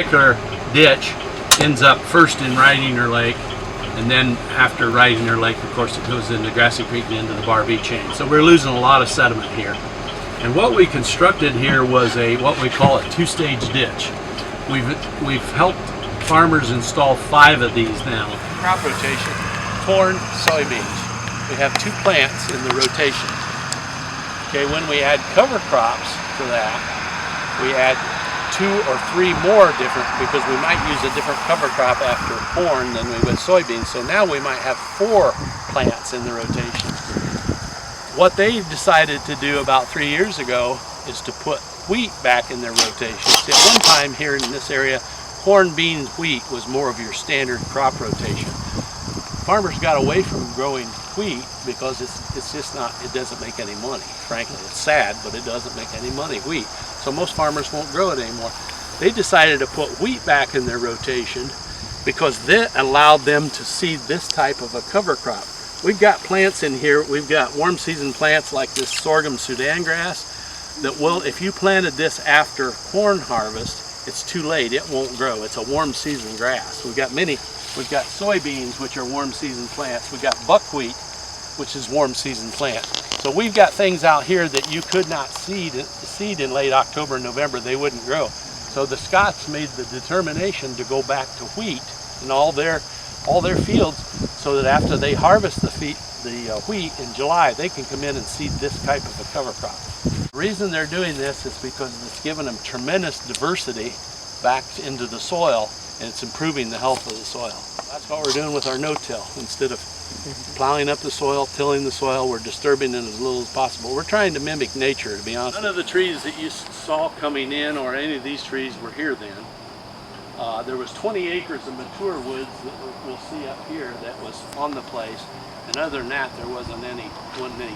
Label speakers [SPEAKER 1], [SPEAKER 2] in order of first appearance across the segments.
[SPEAKER 1] particular ditch ends up first in Riding Lake, and then after Riding Lake, of course, it goes into Grassy Creek and into the Barbee chain. So we're losing a lot of sediment here. And what we constructed here was what we call a two-stage ditch. We've helped farmers install 5 of these now. Crop rotation, corn, soybeans. We have 2 plants in the rotation. Okay, when we add cover crops to that, we add 2 or 3 more different, because we might use a different cover crop after corn than we would soybeans. So now we might have 4 plants in the rotation. What they decided to do about 3 years ago is to put wheat back in their rotation. See, at one time here in this area, corn, beans, wheat was more of your standard crop rotation. Farmers got away from growing wheat because it's just not, it doesn't make any money, frankly. It's sad, but it doesn't make any money, wheat. So most farmers won't grow it anymore. They decided to put wheat back in their rotation because that allowed them to seed this type of a cover crop. We've got plants in here, we've got warm season plants like this sorghum Sudan grass that will, if you planted this after corn harvest, it's too late, it won't grow. It's a warm season grass. We've got soybeans, which are warm season plants. We've got buckwheat, which is warm season plant. So we've got things out here that you could not seed in late October and November, they wouldn't grow. So the Scots made the determination to go back to wheat in all their fields, so that after they harvest the wheat in July, they can come in and seed this type of a cover crop. The reason they're doing this is because it's given them tremendous diversity back into the soil, and it's improving the health of the soil. That's what we're doing with our no-till. Instead of plowing up the soil, tilling the soil, we're disturbing it as little as possible. We're trying to mimic nature, to be honest. None of the trees that you saw coming in, or any of these trees, were here then. There was 20 acres of mature woods that we'll see up here that was on the place, and other than that, there wasn't any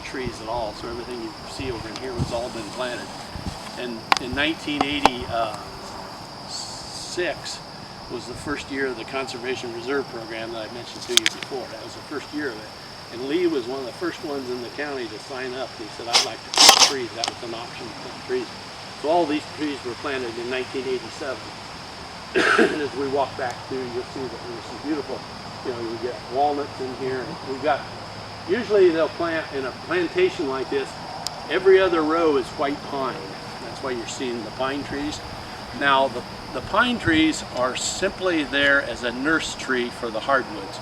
[SPEAKER 1] trees at all. So everything you see over in here was all been planted. And in 1986 was the first year of the Conservation Reserve Program that I mentioned to you before. That was the first year of it. And Lee was one of the first ones in the county to sign up. He said, I'd like to plant trees. That was an option to plant trees. So all these trees were planted in 1987. And as we walk back through, you'll see that there's some beautiful, you get walnuts in here. And we've got, usually they'll plant in a plantation like this, every other row is white pine. That's why you're seeing the pine trees. Now, the pine trees are simply there as a nurse tree for the hardwoods.